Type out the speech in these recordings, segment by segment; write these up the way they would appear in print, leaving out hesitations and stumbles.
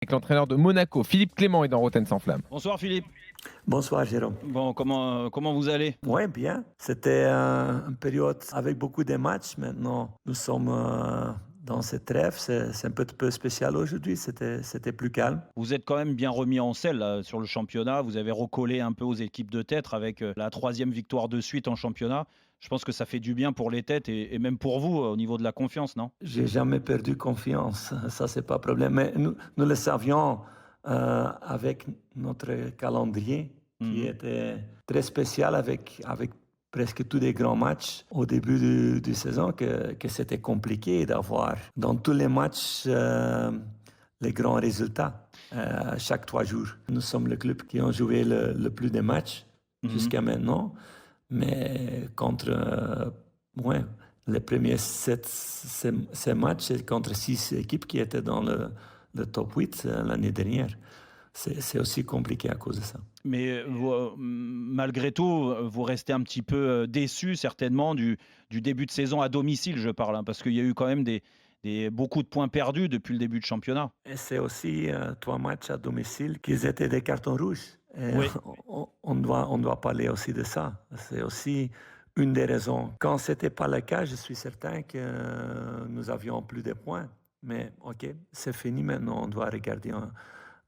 Avec l'entraîneur de Monaco, Philippe Clément, est dans Rotten sans flamme. Bonsoir Philippe. Bonsoir Jérôme. Bon, comment vous allez? Ouais, bien. C'était une période avec beaucoup de matchs. Maintenant, nous sommes dans cette trêve. C'est un peu spécial aujourd'hui. C'était plus calme. Vous êtes quand même bien remis en selle là, sur le championnat. Vous avez recollé un peu aux équipes de tête avec la 3e victoire de suite en championnat. Je pense que ça fait du bien pour les têtes et même pour vous au niveau de la confiance, non? J'ai jamais perdu confiance. Ça, c'est pas un problème. Mais nous le savions avec notre calendrier qui était très spécial avec presque tous les grands matchs au début de saison que c'était compliqué d'avoir dans tous les matchs les grands résultats chaque 3 jours. Nous sommes le club qui a joué le plus de matchs jusqu'à maintenant, mais contre les premiers 7 matchs, c'est contre 6 équipes qui étaient dans le top 8 l'année dernière. C'est aussi compliqué à cause de ça. Mais malgré tout, vous restez un petit peu déçu certainement du début de saison à domicile, je parle, hein, parce qu'il y a eu quand même beaucoup de points perdus depuis le début de championnat. Et c'est aussi 3 matchs à domicile qui étaient des cartons rouges. Et Oui. on doit parler aussi de ça. C'est aussi une des raisons. Quand ce n'était pas le cas, je suis certain que nous avions plus de points. Mais OK, c'est fini maintenant, on doit regarder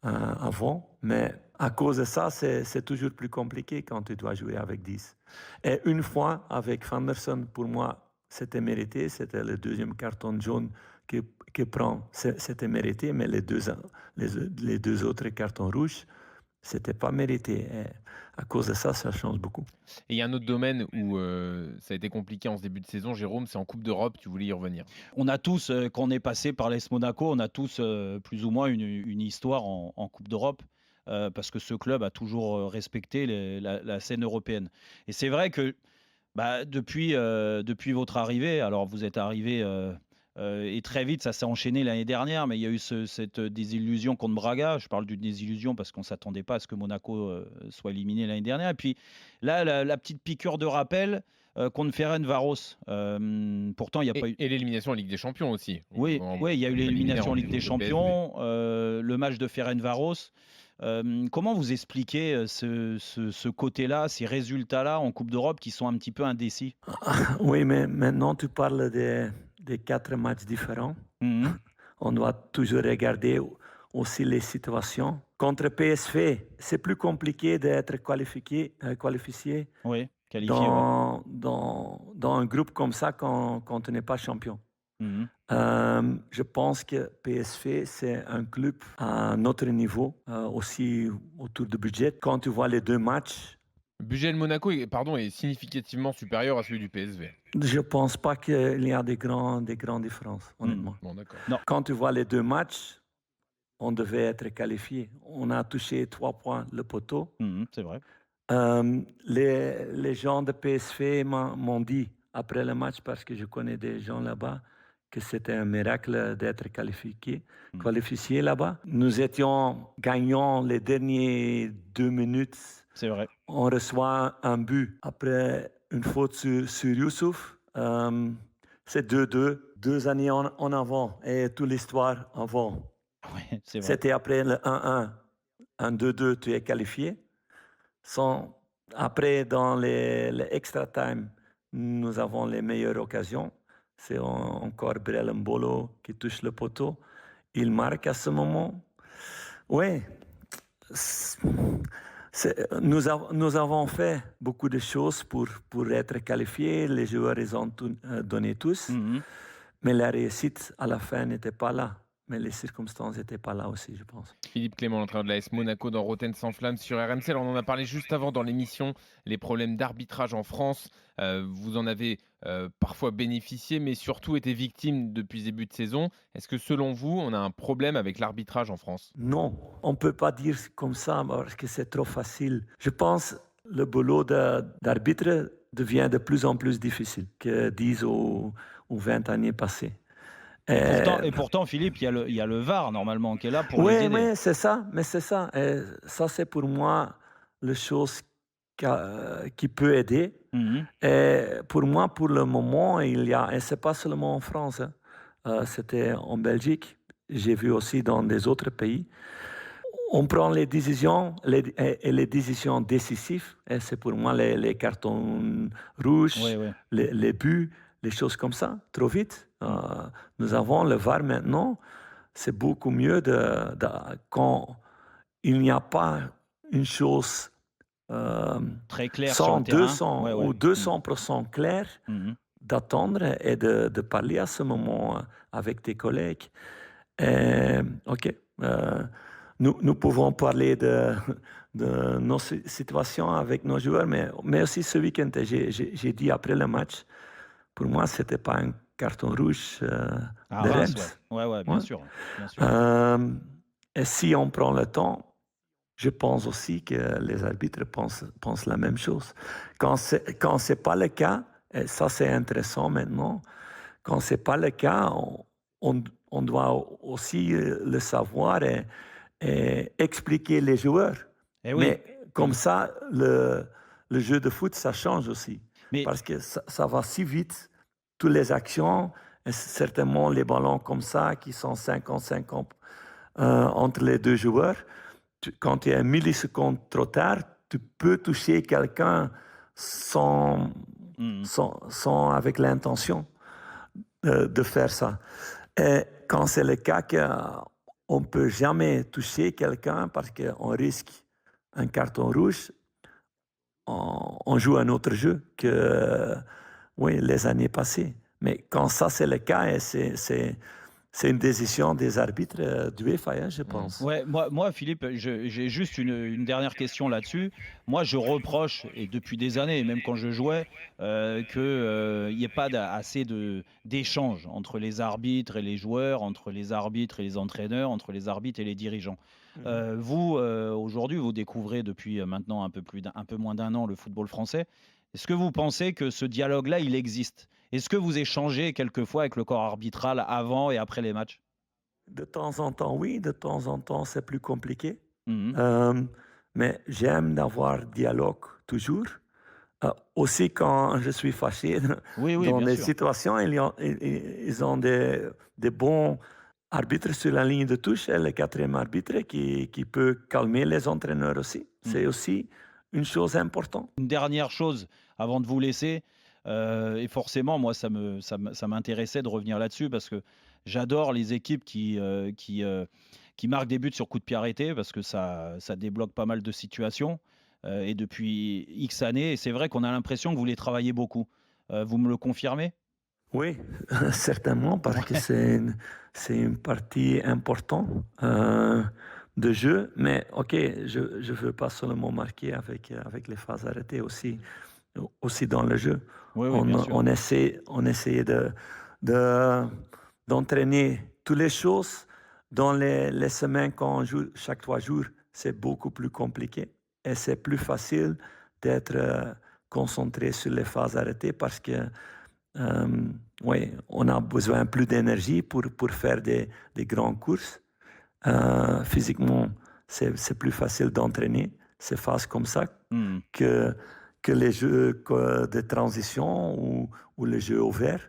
avant. Mais à cause de ça, c'est toujours plus compliqué quand tu dois jouer avec 10. Et une fois, avec Fanderson, pour moi, c'était mérité. C'était le deuxième carton jaune que prend. C'était mérité, mais les deux autres cartons rouges, c'était pas mérité. Et à cause de ça, ça change beaucoup. Et il y a un autre domaine où ça a été compliqué en ce début de saison, Jérôme, c'est en Coupe d'Europe, tu voulais y revenir. On a tous, quand on est passé par l'AS Monaco, on a tous plus ou moins une histoire en Coupe d'Europe. Parce que ce club a toujours respecté la scène européenne. Et c'est vrai que depuis votre arrivée, alors vous êtes arrivé et très vite, ça s'est enchaîné l'année dernière, mais il y a eu cette désillusion contre Braga. Je parle d'une désillusion parce qu'on ne s'attendait pas à ce que Monaco soit éliminé l'année dernière. Et puis là, la petite piqûre de rappel contre Ferencváros. Pourtant, il n'y a pas eu. Et l'élimination en Ligue des Champions aussi. Oui, il y a eu l'élimination en Ligue des PSV. Champions, le match de Ferencváros. Comment vous expliquez ce côté-là, ces résultats-là en Coupe d'Europe qui sont un petit peu indécis? Oui, mais maintenant, tu parles des 4 matchs différents. On doit toujours regarder aussi les situations. Contre PSV, c'est plus compliqué d'être qualifié Oui, qualifié. dans un groupe comme ça quand tu n'es pas champion. Je pense que PSV, c'est un club à un autre niveau, aussi autour du budget. Quand tu vois les 2 matchs, Le budget de Monaco est significativement supérieur à celui du PSV. je ne pense pas qu'il y a des grandes différences, honnêtement. Bon, d'accord. Quand tu vois les 2 matchs, on devait être qualifié. On a touché 3 points le poteau. C'est vrai. Les gens de PSV m'ont dit après le match, parce que je connais des gens là-bas, que c'était un miracle d'être qualifié là-bas. Nous étions gagnants les dernières 2 minutes. C'est vrai. On reçoit un but après une faute sur Youssouf. C'est 2-2, 2 années en avant et toute l'histoire avant. Oui, c'est vrai. C'était après le 1-1. Un 2-2, tu es qualifié. Après, dans les extra time, nous avons les meilleures occasions. C'est encore Brel Mbolo qui touche le poteau. Il marque à ce moment. Oui, nous avons fait beaucoup de choses pour être qualifiés. Les joueurs, ils ont donné tous. Mais la réussite, à la fin, n'était pas là. Mais les circonstances n'étaient pas là aussi, je pense. Philippe Clément, l'entraîneur de l'AS Monaco dans Rotten sans flamme sur RMC. Alors, on en a parlé juste avant dans l'émission, les problèmes d'arbitrage en France. Vous en avez parfois bénéficié, mais surtout été victime depuis le début de saison. Est-ce que selon vous, on a un problème avec l'arbitrage en France? Non, on ne peut pas dire comme ça parce que c'est trop facile. Je pense que le boulot d'arbitre devient de plus en plus difficile que 10 ou 20 années passées. Et pourtant, Philippe, il y a le VAR normalement qui est là pour les aider. Oui, c'est ça. Mais c'est ça. Et ça, c'est pour moi la chose qui peut aider. Et pour moi, pour le moment, il y a, et c'est pas seulement en France, c'était en Belgique. j'ai vu aussi dans des autres pays. On prend les décisions, les décisions décisives, et c'est pour moi les cartons rouges, Ouais, ouais. les buts, les choses comme ça, trop vite. Nous avons le VAR maintenant, c'est beaucoup mieux quand il n'y a pas une chose Très clair sur 100, le terrain. 200 Ouais, ouais. ou 200% clair, Mhm. d'attendre et de parler à ce moment avec tes collègues. OK. Nous pouvons parler de nos situations avec nos joueurs, mais aussi ce week-end, j'ai dit après le match, pour moi, ce n'était pas un carton rouge À de Reims, Reims. ouais. Ouais, bien sûr. Bien sûr. Et si on prend le temps, je pense aussi que les arbitres pensent la même chose. Quand ce n'est pas le cas, et ça c'est intéressant maintenant, quand ce n'est pas le cas, on doit aussi le savoir et expliquer les joueurs. Eh oui. Mais comme ça, le jeu de foot, ça change aussi. Mais Parce que ça va si vite, toutes les actions, et certainement les ballons comme ça, qui sont 50-50 entre les deux joueurs. Quand tu es un milliseconde trop tard, tu peux toucher quelqu'un sans avec l'intention de faire ça. Et quand c'est le cas qu'on ne peut jamais toucher quelqu'un parce qu'on risque un carton rouge, on joue un autre jeu que les années passées. Mais quand ça c'est le cas, et c'est une décision des arbitres d'UEFA, je pense. Ouais, moi Philippe, j'ai juste une dernière question là-dessus. Moi, je reproche, et depuis des années, et même quand je jouais, qu'il n'y ait pas assez d'échanges entre les arbitres et les joueurs, entre les arbitres et les entraîneurs, entre les arbitres et les dirigeants. Vous, aujourd'hui, vous découvrez depuis maintenant un peu moins d'un an le football français. Est-ce que vous pensez que ce dialogue-là, il existe? Est-ce que vous échangez quelquefois avec le corps arbitral avant et après les matchs? De temps en temps, oui. De temps en temps, c'est plus compliqué. Mhm. Mais j'aime d'avoir dialogue toujours. Aussi, quand je suis fâché Oui, dans bien des sûr. situations, ils ont des bons arbitres sur la ligne de touche et le quatrième arbitre qui peut calmer les entraîneurs aussi. C'est aussi une chose importante. Une dernière chose avant de vous laisser, et forcément, moi, ça m'intéressait de revenir là-dessus parce que j'adore les équipes qui marquent des buts sur coup de pied arrêté parce que ça débloque pas mal de situations. Et depuis X années, et c'est vrai qu'on a l'impression que vous les travaillez beaucoup. Vous me le confirmez? Oui, certainement, parce que c'est une partie importante de jeu. Mais OK, je ne veux pas seulement marquer avec les phases arrêtées aussi dans le jeu. Oui, bien sûr. On essaie d'entraîner toutes les choses. Dans les semaines quand on joue chaque 3 jours, c'est beaucoup plus compliqué. Et c'est plus facile d'être concentré sur les phases arrêtées parce que on a besoin plus d'énergie pour faire des grandes courses. Physiquement, c'est plus facile d'entraîner ces phases comme ça que les jeux de transition ou les jeux ouverts.